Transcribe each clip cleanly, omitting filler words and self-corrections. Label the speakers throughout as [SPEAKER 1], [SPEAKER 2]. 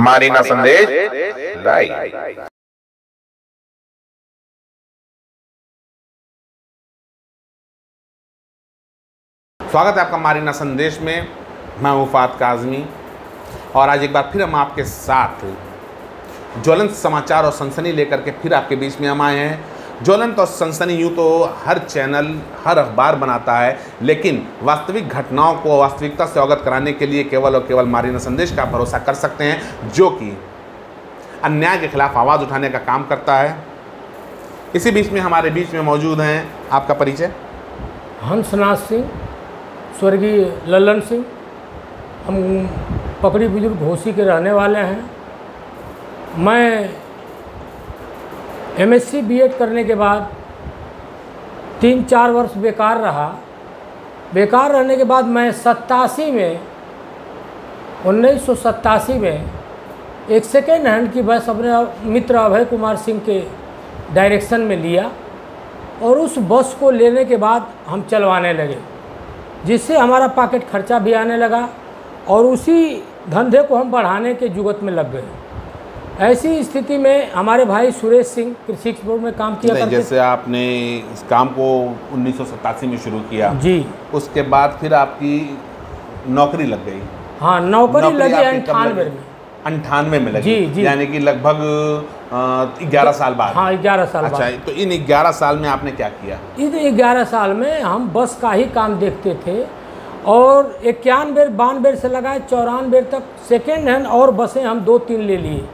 [SPEAKER 1] Marina संदेश live. स्वागत है आपका मारीना संदेश में। मैं हूँ फात काज़मी और आज एक बार फिर हम आपके साथ ज्वलंत समाचार और सनसनी लेकर के फिर आपके बीच में हम आए हैं। ज्वलंत और सनसनी यूँ तो हर चैनल हर अखबार बनाता है, लेकिन वास्तविक घटनाओं को वास्तविकता से अवगत कराने के लिए केवल और केवल मारीना संदेश का भरोसा कर सकते हैं, जो कि अन्याय के खिलाफ आवाज़ उठाने का काम करता है। इसी बीच में हमारे बीच में मौजूद हैं, आपका परिचय?
[SPEAKER 2] हंसनाथ सिंह, स्वर्गीय लल्लन सिंह। हम पकड़ी बुजुर्ग घोसी के रहने वाले हैं। मैं एमएससी बीएड करने के बाद 3-4 वर्ष बेकार रहा। बेकार रहने के बाद मैं 1987 में एक सेकेंड हैंड की बस अपने मित्र अभय कुमार सिंह के डायरेक्शन में लिया और उस बस को लेने के बाद हम चलवाने लगे, जिससे हमारा पॉकेट खर्चा भी आने लगा और उसी धंधे को हम बढ़ाने के जुगत में लग गए। ऐसी स्थिति में हमारे भाई सुरेश सिंह कृषि एक्सपोर्ट में काम किया करते।
[SPEAKER 1] जैसे आपने इस काम को 1987 में शुरू किया जी, उसके बाद फिर आपकी नौकरी लग गई?
[SPEAKER 2] हाँ, नौकरी लगी 98 में।
[SPEAKER 1] 98 में लगी
[SPEAKER 2] जी जी,
[SPEAKER 1] यानी कि लगभग 11 साल बाद।
[SPEAKER 2] हाँ, 11 साल बाद।
[SPEAKER 1] अच्छा, तो इन 11 साल में आपने क्या किया?
[SPEAKER 2] इन 11 साल में हम बस का ही काम देखते थे और 91-92 से लगाए 94 तक सेकेंड हैंड और बसें हम 2-3 ले लिए।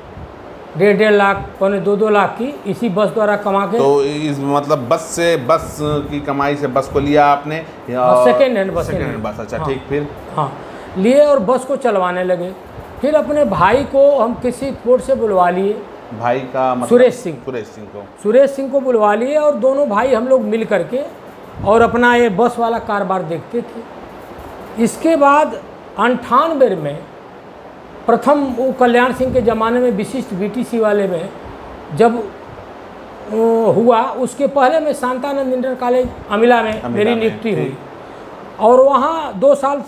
[SPEAKER 2] 1.5 लाख, 2.25 लाख की इसी बस द्वारा कमा के।
[SPEAKER 1] तो इस मतलब बस की कमाई से बस को लिया आपने या
[SPEAKER 2] सेकेंड हैंड बस?
[SPEAKER 1] अच्छा, ठीक। फिर
[SPEAKER 2] हाँ, लिए और बस को चलवाने लगे। फिर अपने भाई को हम कृषि एक्सपोर्ट से बुलवा लिए।
[SPEAKER 1] भाई का मतलब? सुरेश सिंह को बुलवा लिए और दोनों भाई हम लोग मिल करके और अपना ये बस वाला कारोबार देखते थे। इसके बाद 98 में प्रथम वो कल्याण सिंह के ज़माने में विशिष्ट बीटीसी वाले में जब हुआ, उसके पहले मैं शांतानंद इंटर कॉलेज अमिला में मेरी नियुक्ति हुई और वहाँ 2 साल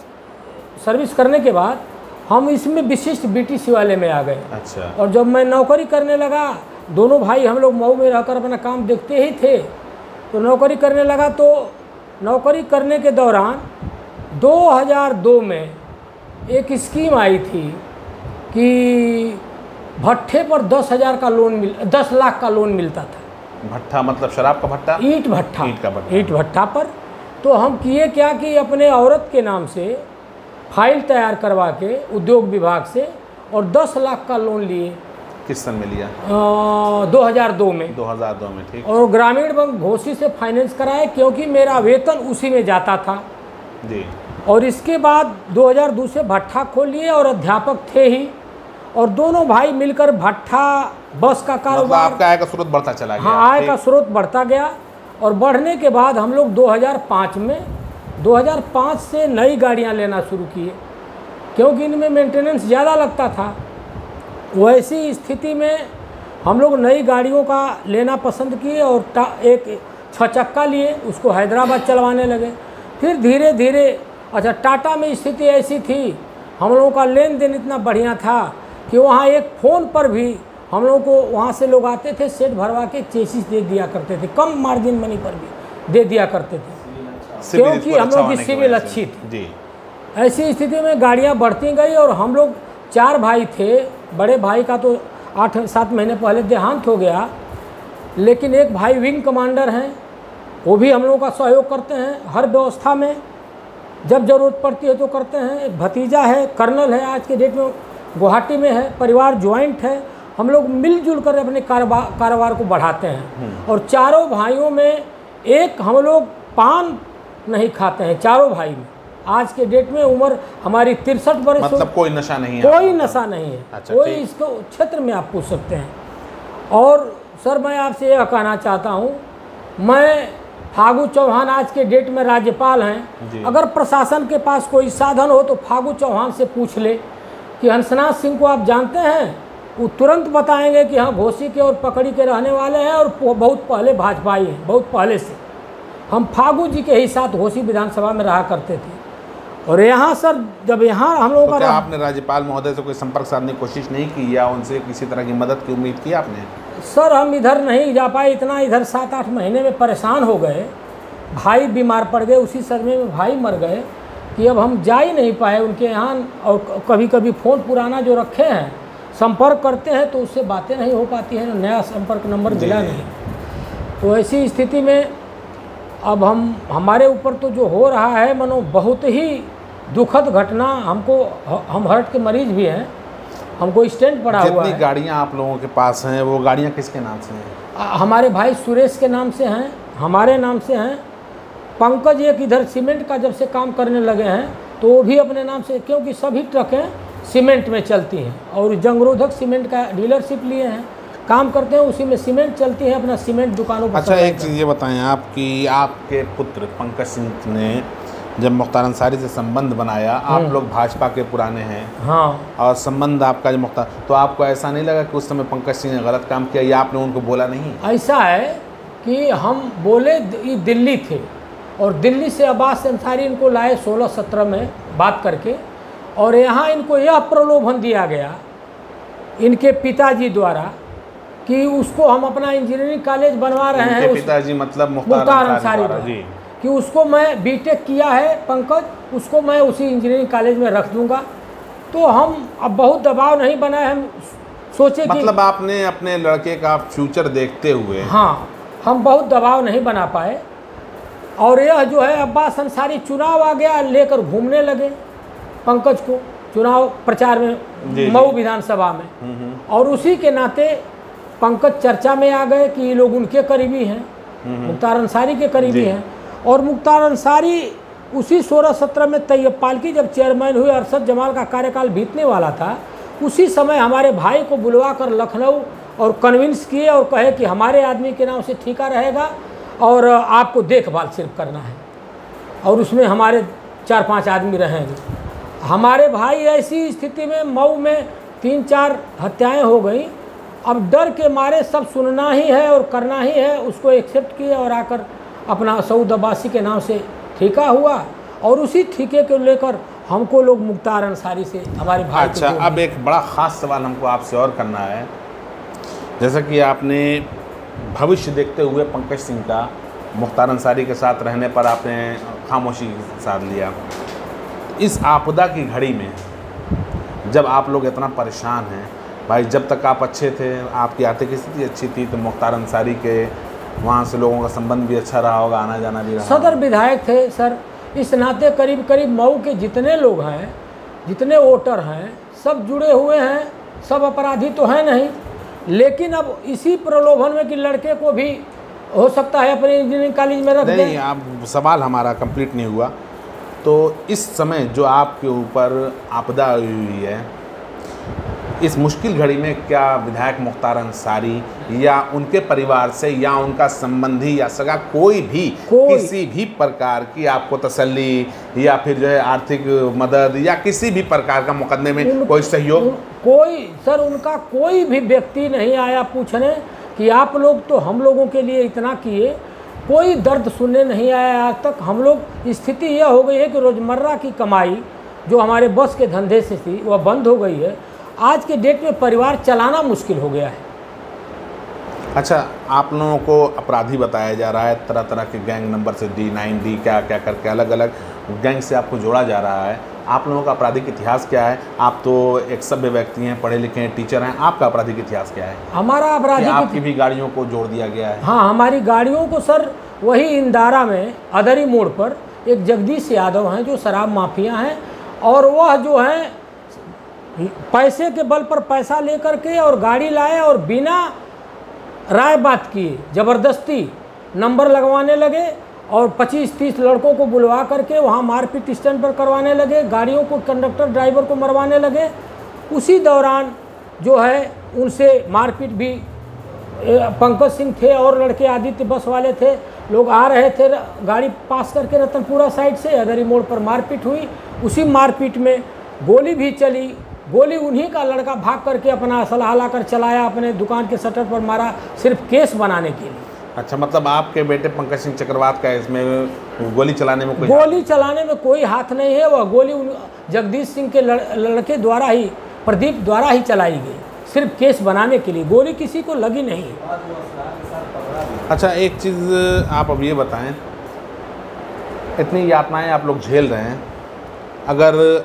[SPEAKER 1] सर्विस करने के बाद हम इसमें विशिष्ट बीटीसी वाले में आ गए। अच्छा।
[SPEAKER 2] और जब मैं नौकरी करने लगा, दोनों भाई हम लोग मऊ में रहकर अपना काम देखते ही थे, तो नौकरी करने लगा। तो नौकरी करने के दौरान 2002 में एक स्कीम आई थी कि भट्ठे पर 10,000 का लोन 10 लाख का लोन मिलता था।
[SPEAKER 1] भट्ठा मतलब शराब का भट्ठा?
[SPEAKER 2] ईंट भट्ठा।
[SPEAKER 1] ईंट
[SPEAKER 2] भट्ठा पर। तो हम किए क्या कि अपने औरत के नाम से फाइल तैयार करवा के उद्योग विभाग से और 10 लाख का लोन लिए।
[SPEAKER 1] किस सन में लिया?
[SPEAKER 2] 2002 में।
[SPEAKER 1] 2002 में, ठीक।
[SPEAKER 2] और ग्रामीण बैंक घोसी से फाइनेंस कराए, क्योंकि मेरा वेतन उसी में जाता था
[SPEAKER 1] जी। और
[SPEAKER 2] इसके बाद 2002 से भट्ठा खोल लिए और अध्यापक थे ही, और दोनों भाई मिलकर भट्ठा बस का कारोबार।
[SPEAKER 1] मतलब आपका आय का स्रोत बढ़ता चला गया?
[SPEAKER 2] हाँ, आय का स्रोत बढ़ता गया। और बढ़ने के बाद हम लोग 2005 से नई गाड़ियाँ लेना शुरू किए, क्योंकि इनमें मेंटेनेंस ज़्यादा लगता था। वैसी स्थिति में हम लोग नई गाड़ियों का लेना पसंद किए और एक 6 चक्का लिए, उसको हैदराबाद चलवाने लगे। फिर धीरे धीरे अच्छा, टाटा में स्थिति ऐसी थी, हम लोगों का लेन देन इतना बढ़िया था कि वहाँ एक फ़ोन पर भी हम लोगों को वहाँ से लोग आते थे, सेट भरवा के चेसिस दे दिया करते थे, कम मार्जिन मनी पर भी दे दिया करते थे, क्योंकि हम लोग की सिविल अच्छी थी। ऐसी स्थिति में गाड़ियाँ बढ़ती गई और हम लोग 4 भाई थे। बड़े भाई का तो 8-7 महीने पहले देहांत हो गया, लेकिन एक भाई विंग कमांडर हैं, वो भी हम लोगों का सहयोग करते हैं हर व्यवस्था में, जब ज़रूरत पड़ती है तो करते हैं। एक भतीजा है, कर्नल है, आज के डेट में गुवाहाटी में है। परिवार ज्वाइंट है, हम लोग मिलजुल कर अपने कारोबार को बढ़ाते हैं। और चारों भाइयों में एक हम लोग पान नहीं खाते हैं, चारों भाई में। आज के डेट में उम्र हमारी 63 वर्ष।
[SPEAKER 1] मतलब कोई नशा नहीं है?
[SPEAKER 2] कोई नशा नहीं है।
[SPEAKER 1] अच्छा,
[SPEAKER 2] कोई इसको क्षेत्र में आप पूछ सकते हैं। और सर, मैं आपसे यह कहना चाहता हूँ, मैं फागू चौहान आज के डेट में राज्यपाल हैं। अगर प्रशासन के पास कोई साधन हो तो फागू चौहान से पूछ ले कि हंसनाथ सिंह को आप जानते हैं, वो तुरंत बताएंगे कि हाँ, घोसी के और पकड़ी के रहने वाले हैं और बहुत पहले भाजपाई हैं, बहुत पहले से। हम फागू जी के ही साथ घोसी विधानसभा में रहा करते थे और यहाँ सर जब यहाँ हम लोगों
[SPEAKER 3] तो
[SPEAKER 2] का
[SPEAKER 3] क्या आपने राज्यपाल महोदय से कोई संपर्क साधने की कोशिश नहीं की या उनसे किसी तरह की मदद की उम्मीद की आपने?
[SPEAKER 2] सर हम इधर नहीं जा पाए, इतना इधर 7-8 महीने में परेशान हो गए, भाई बीमार पड़ गए, उसी सदमे में भाई मर गए कि अब हम जा ही नहीं पाए उनके यहाँ। और कभी कभी फ़ोन पुराना जो रखे हैं संपर्क करते हैं तो उससे बातें नहीं हो पाती हैं, नया संपर्क नंबर मिला नहीं। तो ऐसी स्थिति में अब हमारे ऊपर तो जो हो रहा है मानो बहुत ही दुखद घटना। हम हार्ट के मरीज भी हैं, हमको स्टेंट पड़ा हुआ है।
[SPEAKER 3] जितनी गाड़ियाँ आप लोगों के पास हैं वो गाड़ियाँ किसके नाम से हैं?
[SPEAKER 2] हमारे भाई सुरेश के नाम से हैं, हमारे नाम से हैं। पंकज एक इधर सीमेंट का जब से काम करने लगे हैं तो वो भी अपने नाम से, क्योंकि सभी ट्रकें सीमेंट में चलती हैं और जंगरोधक सीमेंट का डीलरशिप लिए हैं, काम करते हैं, उसी में सीमेंट चलती है, अपना सीमेंट दुकानों पर।
[SPEAKER 3] अच्छा एक चीज़ ये बताएं आप कि आपके पुत्र पंकज सिंह ने जब मुख्तार अंसारी से संबंध बनाया, आप लोग भाजपा के पुराने हैं,
[SPEAKER 2] हाँ,
[SPEAKER 3] और संबंध आपका जो मुख्तार, तो आपको ऐसा नहीं लगा कि उस समय पंकज सिंह ने गलत काम किया या आपने उनको बोला नहीं?
[SPEAKER 2] ऐसा है कि हम बोले, ये दिल्ली थे और दिल्ली से अब्बास अंसारी इनको लाए 16-17 में बात करके, और यहाँ इनको यह प्रलोभन दिया गया इनके पिताजी द्वारा कि उसको हम अपना इंजीनियरिंग कॉलेज बनवा रहे हैं।
[SPEAKER 3] पिताजी मतलब
[SPEAKER 2] मुख्तार अंसारी जी, कि उसको मैं बीटेक किया है पंकज, उसको मैं उसी इंजीनियरिंग कॉलेज में रख दूंगा। तो हम अब बहुत दबाव नहीं बनाए, हम सोचे
[SPEAKER 3] मतलब आपने अपने लड़के का फ्यूचर देखते हुए,
[SPEAKER 2] हाँ, हम बहुत दबाव नहीं बना पाए। और यह जो है अब्बास अंसारी चुनाव आ गया, लेकर घूमने लगे पंकज को चुनाव प्रचार में मऊ विधानसभा में, और उसी के नाते पंकज चर्चा में आ गए कि ये लोग उनके करीबी हैं, मुख्तार अंसारी के करीबी हैं। और मुख्तार अंसारी उसी 16-17 में तैयब पालकी जब चेयरमैन हुए, अरशद जमाल का कार्यकाल बीतने वाला था, उसी समय हमारे भाई को बुलवा कर लखनऊ और कन्विंस किए और कहे कि हमारे आदमी के नाम से ठेका रहेगा और आपको देखभाल सिर्फ करना है, और उसमें हमारे 4-5 आदमी रहेंगे। हमारे भाई ऐसी स्थिति में मऊ में 3-4 हत्याएं हो गई। अब डर के मारे सब सुनना ही है और करना ही है, उसको एक्सेप्ट किए और आकर अपना सऊद अब्बासी के नाम से ठेका हुआ, और उसी ठेके को लेकर हमको लोग मुख्तार अंसारी से हमारे भाई।
[SPEAKER 3] अच्छा, अब एक बड़ा ख़ास सवाल हमको आपसे और करना है। जैसा कि आपने भविष्य देखते हुए पंकज सिंह का मुख्तार अंसारी के साथ रहने पर आपने खामोशी साध लिया, इस आपदा की घड़ी में जब आप लोग इतना परेशान हैं, भाई जब तक आप अच्छे थे, आपकी आर्थिक स्थिति अच्छी थी, तो मुख्तार अंसारी के वहाँ से लोगों का संबंध भी अच्छा रहा होगा, आना जाना भी रहा।
[SPEAKER 2] सदर विधायक थे सर, इस नाते करीब करीब मऊ के जितने लोग हैं, जितने वोटर हैं, सब जुड़े हुए हैं, सब अपराधी तो हैं नहीं, लेकिन अब इसी प्रलोभन में कि लड़के को भी हो सकता है अपने इंजीनियरिंग कॉलेज में रख दें।
[SPEAKER 3] नहीं, आप सवाल हमारा कंप्लीट नहीं हुआ। तो इस समय जो आपके ऊपर आपदा हुई है, इस मुश्किल घड़ी में क्या विधायक मुख्तार अंसारी या उनके परिवार से या उनका संबंधी या सगा कोई किसी भी प्रकार की आपको तसल्ली या फिर जो है आर्थिक मदद या किसी भी प्रकार का मुकदमे में कोई सहयोग?
[SPEAKER 2] कोई सर, उनका कोई भी व्यक्ति नहीं आया पूछने कि आप लोग तो हम लोगों के लिए इतना किए, कोई दर्द सुनने नहीं आया आज तक। हम लोग स्थिति यह हो गई है कि रोज़मर्रा की कमाई जो हमारे बस के धंधे से थी वह बंद हो गई है। आज के डेट में परिवार चलाना मुश्किल हो गया है।
[SPEAKER 3] अच्छा, आप लोगों को अपराधी बताया जा रहा है, तरह तरह के गैंग नंबर से D9D क्या क्या करके अलग अलग गैंग से आपको जोड़ा जा रहा है। आप लोगों का आपराधिक इतिहास क्या है? आप तो एक सभ्य व्यक्ति हैं, पढ़े लिखे हैं, टीचर हैं, आपका आपराधिक इतिहास क्या है?
[SPEAKER 2] हमारा आपराधिक,
[SPEAKER 3] आपकी भी गाड़ियों को जोड़ दिया गया है?
[SPEAKER 2] हाँ, हमारी गाड़ियों को सर वही इंदारा में अदरी मोड़ पर एक जगदीश यादव हैं जो शराब माफिया हैं, और वह जो हैं पैसे के बल पर पैसा लेकर के और गाड़ी लाए और बिना राय बात किए ज़बरदस्ती नंबर लगवाने लगे और 25-30 लड़कों को बुलवा करके वहाँ मारपीट स्टैंड पर करवाने लगे, गाड़ियों को कंडक्टर ड्राइवर को मरवाने लगे। उसी दौरान जो है उनसे मारपीट भी, पंकज सिंह थे और लड़के आदित्य बस वाले थे, लोग आ रहे थे गाड़ी पास करके रतनपुरा साइड से, अदरी मोड़ पर मारपीट हुई। उसी मारपीट में गोली भी चली, गोली उन्हीं का लड़का भाग करके अपना असलहा लाकर चलाया, अपने दुकान के शटर पर मारा, सिर्फ केस बनाने के लिए।
[SPEAKER 3] अच्छा, मतलब आपके बेटे पंकज सिंह चक्रवात का इसमें गोली चलाने में
[SPEAKER 2] कोई हाथ नहीं है। वह गोली जगदीश सिंह के लड़के द्वारा ही, प्रदीप द्वारा ही चलाई गई, सिर्फ केस बनाने के लिए। गोली किसी को लगी नहीं।
[SPEAKER 3] अच्छा, एक चीज़ आप अब ये बताएं, इतनी यातनाएं आप लोग झेल रहे हैं, अगर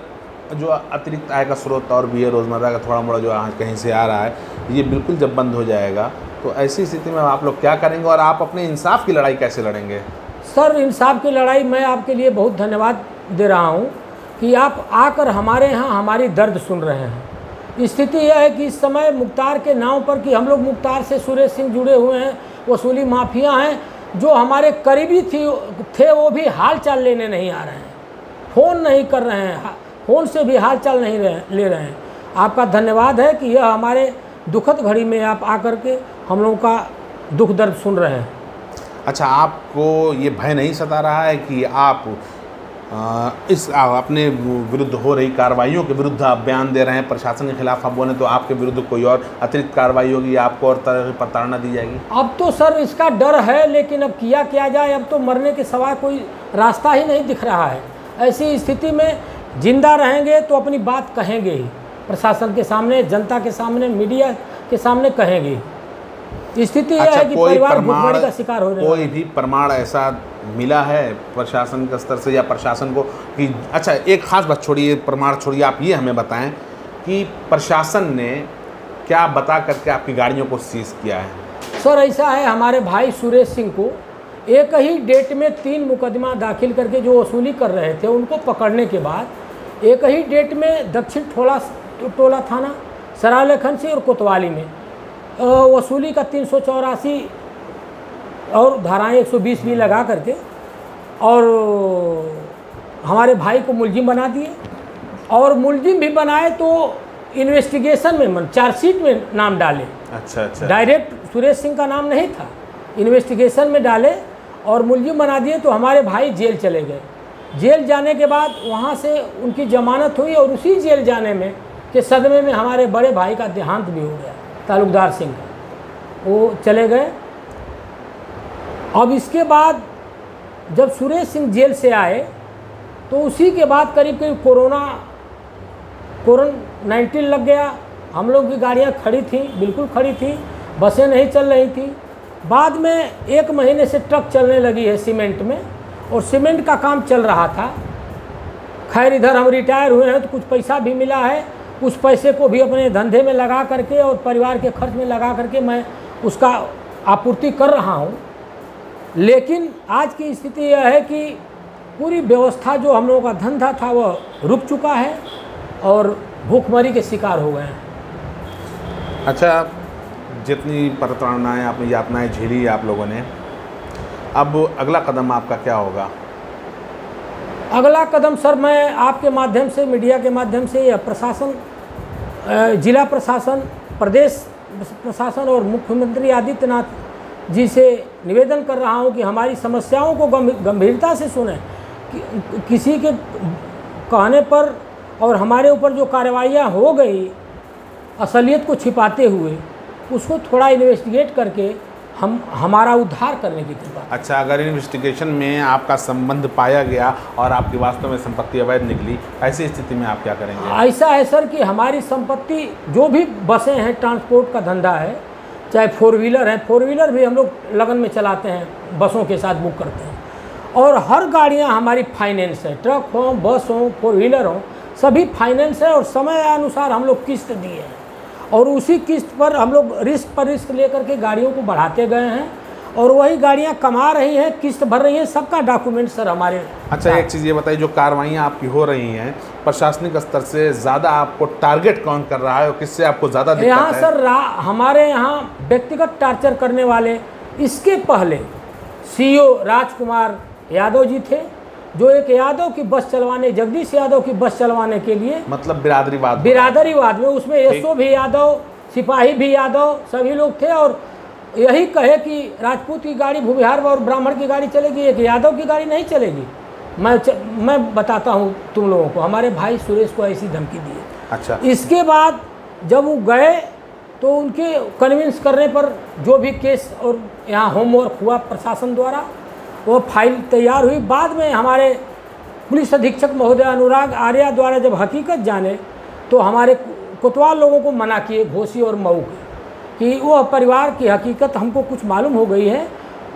[SPEAKER 3] जो अतिरिक्त आय का स्रोत और भी है, रोज़मर्रा का थोड़ा मोड़ा जो कहीं से आ रहा है, ये बिल्कुल जब बंद हो जाएगा तो ऐसी स्थिति में आप लोग क्या करेंगे और आप अपने इंसाफ की लड़ाई कैसे लड़ेंगे?
[SPEAKER 2] सर, इंसाफ की लड़ाई मैं आपके लिए बहुत धन्यवाद दे रहा हूँ कि आप आकर हमारे यहाँ हमारी दर्द सुन रहे हैं। स्थिति यह है कि इस समय मुख्तार के नाम पर, कि हम लोग मुख्तार से सुरेश सिंह जुड़े हुए हैं, वसूली माफिया हैं। जो हमारे करीबी थे वो भी हाल चाल लेने नहीं आ रहे हैं, फ़ोन नहीं कर रहे हैं, फ़ोन से भी हाल चाल नहीं ले रहे हैं। आपका धन्यवाद है कि यह हमारे दुखद घड़ी में आप आकर के हम लोगों का दुख दर्द सुन रहे हैं।
[SPEAKER 3] अच्छा, आपको ये भय नहीं सता रहा है कि आप अपने विरुद्ध हो रही कार्रवाइयों के विरुद्ध आप बयान दे रहे हैं, प्रशासन के खिलाफ आप बोले तो आपके विरुद्ध कोई और अतिरिक्त कार्रवाई होगी, आपको और तरह की प्रताड़ना दी जाएगी?
[SPEAKER 2] अब तो सर इसका डर है, लेकिन अब किया जाए, अब तो मरने के सिवाय कोई रास्ता ही नहीं दिख रहा है। ऐसी स्थिति में जिंदा रहेंगे तो अपनी बात कहेंगे ही, प्रशासन के सामने, जनता के सामने, मीडिया के सामने कहेंगे। स्थिति यह है कि परिवार भुखमरी का शिकार हो रहा है।
[SPEAKER 3] कोई भी प्रमाण ऐसा मिला है प्रशासन के स्तर से या प्रशासन को कि, अच्छा एक खास बात छोड़िए, प्रमाण छोड़िए, आप ये हमें बताएं कि प्रशासन ने क्या बता करके आपकी गाड़ियों को सीज किया है?
[SPEAKER 2] सर ऐसा है, हमारे भाई सुरेश सिंह को एक ही डेट में 3 मुकदमा दाखिल करके जो वसूली कर रहे थे, उनको पकड़ने के बाद एक ही डेट में दक्षिण टोला थाना, सरायलेखन से और कोतवाली में वसूली का 384 और धाराएं 120 भी लगा करके और हमारे भाई को मुलजिम बना दिए। और मुलजिम भी बनाए तो इन्वेस्टिगेशन में, चार्जशीट में नाम डाले।
[SPEAKER 3] अच्छा।
[SPEAKER 2] डायरेक्ट सुरेश सिंह का नाम नहीं था, इन्वेस्टिगेशन में डाले और मुलजिम बना दिए। तो हमारे भाई जेल चले गए। जेल जाने के बाद वहाँ से उनकी जमानत हुई और उसी जेल जाने में के सदमे में हमारे बड़े भाई का देहांत भी हो गया, तालुकदार सिंह का, वो चले गए। अब इसके बाद जब सुरेश सिंह जेल से आए तो उसी के बाद करीब कोरोना-19 लग गया। हम लोग की गाड़ियाँ खड़ी थी, बिल्कुल खड़ी थी, बसें नहीं चल रही थी। बाद में 1 महीने से ट्रक चलने लगी है सीमेंट में, और सीमेंट का काम चल रहा था। खैर इधर हम रिटायर हुए हैं तो कुछ पैसा भी मिला है, उस पैसे को भी अपने धंधे में लगा करके और परिवार के खर्च में लगा करके मैं उसका आपूर्ति कर रहा हूँ। लेकिन आज की स्थिति यह है कि पूरी व्यवस्था, जो हम लोगों का धंधा था, वह रुक चुका है और भूखमरी के शिकार हो गए हैं।
[SPEAKER 3] अच्छा, जितनी प्रताड़नाएं आपने, यातनाएं झेली आप लोगों ने, अब अगला कदम आपका क्या होगा?
[SPEAKER 2] अगला कदम सर, मैं आपके माध्यम से, मीडिया के माध्यम से, या प्रशासन, जिला प्रशासन, प्रदेश प्रशासन और मुख्यमंत्री आदित्यनाथ जी से निवेदन कर रहा हूं कि हमारी समस्याओं को गंभीरता से सुनें। किसी के कहने पर और हमारे ऊपर जो कार्रवाइयाँ हो गई असलियत को छिपाते हुए, उसको थोड़ा इन्वेस्टिगेट करके हमारा उद्धार करने की कृपा।
[SPEAKER 3] अच्छा, अगर इन्वेस्टिगेशन में आपका संबंध पाया गया और आपकी वास्तव में संपत्ति अवैध निकली, ऐसी स्थिति में आप क्या करेंगे?
[SPEAKER 2] ऐसा है सर कि हमारी संपत्ति, जो भी बसें हैं, ट्रांसपोर्ट का धंधा है, चाहे 4 व्हीलर है, 4 व्हीलर भी हम लोग लगन में चलाते हैं, बसों के साथ बुक करते हैं, और हर गाड़ियाँ हमारी फाइनेंस है, ट्रक हो, बस हो, 4 व्हीलर हो, सभी फाइनेंस है। और समय अनुसार हम लोग किस्त दिए हैं, और उसी किस्त पर हम लोग रिस्क पर रिस्क लेकर के गाड़ियों को बढ़ाते गए हैं, और वही गाड़ियां कमा रही हैं, किस्त भर रही हैं, सबका डॉक्यूमेंट सर हमारे।
[SPEAKER 3] अच्छा, एक चीज़ ये बताइए, जो कार्रवाइयाँ आपकी हो रही हैं, प्रशासनिक स्तर से ज़्यादा आपको टारगेट कौन कर रहा है और किससे आपको ज़्यादा दिक्कत है?
[SPEAKER 2] यहाँ सर हमारे यहाँ व्यक्तिगत टार्चर करने वाले, इसके पहले CEO राजकुमार यादव जी थे, जो एक यादव की बस चलवाने, जगदीश यादव की बस चलवाने के लिए,
[SPEAKER 3] मतलब बिरादरीवाद
[SPEAKER 2] में, उसमें एसओ भी यादव, सिपाही भी यादव, सभी लोग थे। और यही कहे कि राजपूत की गाड़ी, भूमिहार और ब्राह्मण की गाड़ी चलेगी, एक यादव की गाड़ी नहीं चलेगी। मैं बताता हूँ तुम लोगों को, हमारे भाई सुरेश को ऐसी धमकी दी।
[SPEAKER 3] अच्छा,
[SPEAKER 2] इसके बाद जब वो गए तो उनके कन्विंस करने पर जो भी केस और यहाँ होमवर्क हुआ प्रशासन द्वारा, वो फाइल तैयार हुई। बाद में हमारे पुलिस अधीक्षक महोदय अनुराग आर्या द्वारा जब हकीकत जाने तो हमारे कोतवाल लोगों को मना किए, घोसी और मऊ के, कि वो परिवार की हकीकत हमको कुछ मालूम हो गई है,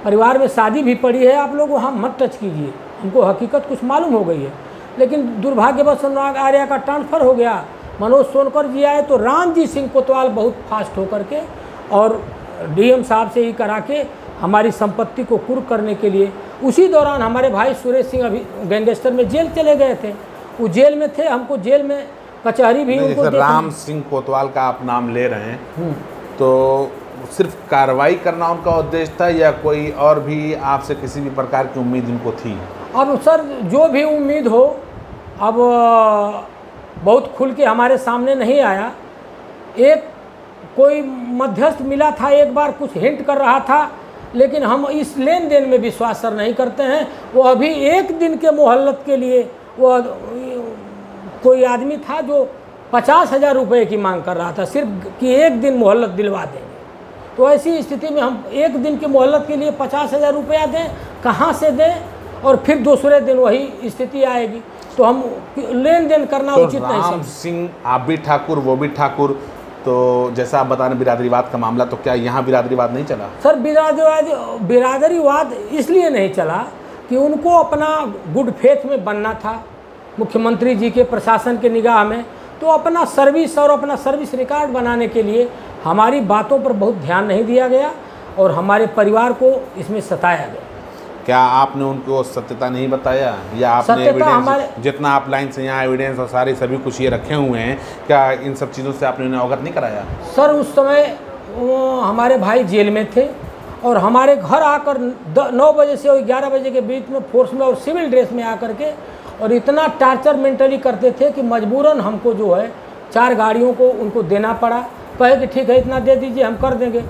[SPEAKER 2] परिवार में शादी भी पड़ी है, आप लोग वहाँ मत टच कीजिए, हमको हकीकत कुछ मालूम हो गई है। लेकिन दुर्भाग्यवश अनुराग आर्या का ट्रांसफ़र हो गया, मनोज सोनकर जी आए तो रामजी सिंह कोतवाल बहुत फास्ट होकर के और डीएम साहब से ही करा के हमारी संपत्ति को कुर्क करने के लिए, उसी दौरान हमारे भाई सुरेश सिंह अभी गैंगस्टर में जेल चले गए थे, वो जेल में थे, हमको जेल में कचहरी भी उनको
[SPEAKER 3] राम सिंह कोतवाल का आप नाम ले रहे हैं, तो सिर्फ कार्रवाई करना उनका उद्देश्य था या कोई और भी आपसे किसी भी प्रकार की उम्मीद उनको थी?
[SPEAKER 2] अब सर जो भी उम्मीद हो, अब बहुत खुल के हमारे सामने नहीं आया। एक कोई मध्यस्थ मिला था, एक बार कुछ हिंट कर रहा था, लेकिन हम इस लेन देन में विश्वास सर नहीं करते हैं। वो अभी एक दिन के मोहल्लत के लिए वो कोई आदमी था जो 50,000 रुपये की मांग कर रहा था, सिर्फ कि एक दिन मोहल्लत दिलवा देंगे। तो ऐसी स्थिति में हम एक दिन के मोहल्लत के लिए 50,000 रुपया दें, कहाँ से दें? और फिर दूसरे दिन वही स्थिति आएगी, तो हम लेन देन करना
[SPEAKER 3] तो
[SPEAKER 2] उचित नहीं।
[SPEAKER 3] राम सिंह आप भी ठाकुर, वो भी ठाकुर, तो जैसा आप बता रहे बिरादरीवाद का मामला, तो क्या यहाँ बिरादरीवाद नहीं चला?
[SPEAKER 2] सर बिरादरीवाद इसलिए नहीं चला कि उनको अपना गुड फेथ में बनना था मुख्यमंत्री जी के प्रशासन के निगाह में, तो अपना सर्विस और अपना सर्विस रिकॉर्ड बनाने के लिए हमारी बातों पर बहुत ध्यान नहीं दिया गया और हमारे परिवार को इसमें सताया गया।
[SPEAKER 3] क्या आपने उनको सत्यता नहीं बताया, या आपने एविडेंस जितना आप लाइन से यहाँ एविडेंस और सारे सभी कुछ ये रखे हुए हैं, क्या इन सब चीज़ों से आपने उन्हें अवगत नहीं कराया?
[SPEAKER 2] सर उस समय हमारे भाई जेल में थे और हमारे घर आकर 9 बजे से और 11 बजे के बीच में फोर्स में और सिविल ड्रेस में आकर के और इतना टार्चर मेंटली करते थे कि मजबूरन हमको जो है 4 गाड़ियों को उनको देना पड़ा। कहे कि ठीक है इतना दे दीजिए, हम कर देंगे।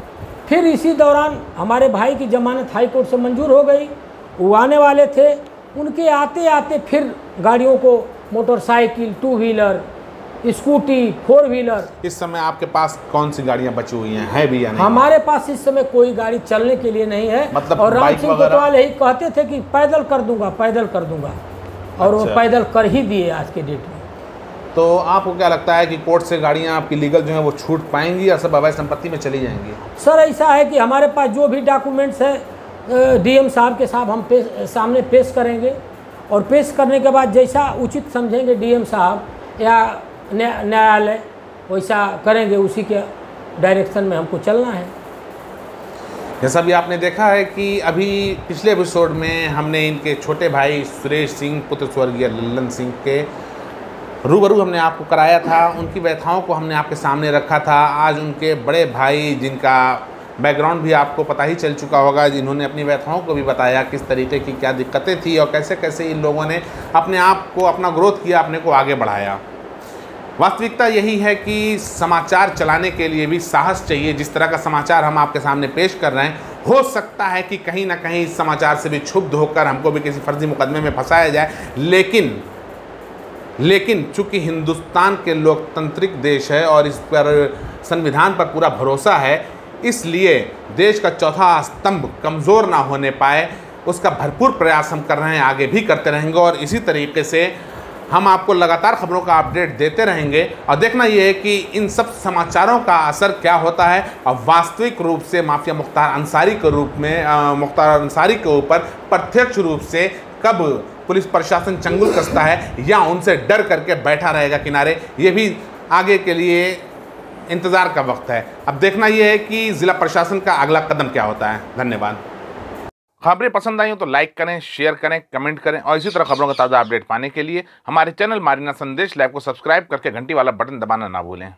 [SPEAKER 2] फिर इसी दौरान हमारे भाई की जमानत हाई कोर्ट से मंजूर हो गई, वो आने वाले थे, उनके आते आते फिर गाड़ियों को मोटरसाइकिल, 2 व्हीलर, स्कूटी, 4 व्हीलर।
[SPEAKER 3] इस समय आपके पास कौन सी गाड़ियां बची हुई हैं, है भी या नहीं?
[SPEAKER 2] हमारे पास इस समय कोई गाड़ी चलने के लिए नहीं है।
[SPEAKER 3] मतलब
[SPEAKER 2] और राम सिंह कोतवाल यही कहते थे कि पैदल कर दूंगा, पैदल कर दूंगा, और वो पैदल कर ही दिए आज के डेट में।
[SPEAKER 3] तो आपको क्या लगता है कि कोर्ट से गाड़ियां आपकी लीगल जो है वो छूट पाएंगी या सब अवैध संपत्ति में चली जाएंगी?
[SPEAKER 2] सर ऐसा है कि हमारे पास जो भी डॉक्यूमेंट्स है डीएम साहब के साथ हम सामने पेश करेंगे और पेश करने के बाद जैसा उचित समझेंगे डीएम साहब या न्यायालय वैसा करेंगे, उसी के डायरेक्शन में हमको चलना है।
[SPEAKER 3] जैसा भी आपने देखा है कि अभी पिछले एपिसोड में हमने इनके छोटे भाई सुरेश सिंह पुत्र स्वर्गीय लल्लन सिंह के रूबरू हमने आपको कराया था, उनकी व्यथाओं को हमने आपके सामने रखा था। आज उनके बड़े भाई, जिनका बैकग्राउंड भी आपको पता ही चल चुका होगा, जिन्होंने अपनी व्यथाओं को भी बताया किस तरीके की क्या दिक्कतें थी और कैसे कैसे इन लोगों ने अपने आप को, अपना ग्रोथ किया, अपने को आगे बढ़ाया। वास्तविकता यही है कि समाचार चलाने के लिए भी साहस चाहिए। जिस तरह का समाचार हम आपके सामने पेश कर रहे हैं, हो सकता है कि कहीं ना कहीं इस समाचार से भी क्षुब्ध होकर हमको भी किसी फर्जी मुकदमे में फंसाया जाए, लेकिन चूंकि हिंदुस्तान के लोकतांत्रिक देश है और इस पर संविधान पर पूरा भरोसा है, इसलिए देश का चौथा स्तंभ कमज़ोर ना होने पाए, उसका भरपूर प्रयास हम कर रहे हैं, आगे भी करते रहेंगे और इसी तरीके से हम आपको लगातार खबरों का अपडेट देते रहेंगे। और देखना यह है कि इन सब समाचारों का असर क्या होता है और वास्तविक रूप से माफिया मुख्तार अंसारी के रूप में मुख्तार अंसारी के ऊपर प्रत्यक्ष रूप से कब पुलिस प्रशासन चंगुल कसता है या उनसे डर करके बैठा रहेगा किनारे, ये भी आगे के लिए इंतज़ार का वक्त है। अब देखना यह है कि ज़िला प्रशासन का अगला कदम क्या होता है। धन्यवाद। खबरें पसंद आई हो तो लाइक करें, शेयर करें, कमेंट करें और इसी तरह खबरों का ताज़ा अपडेट पाने के लिए हमारे चैनल मारीना संदेश लैब को सब्सक्राइब करके घंटी वाला बटन दबाना ना भूलें।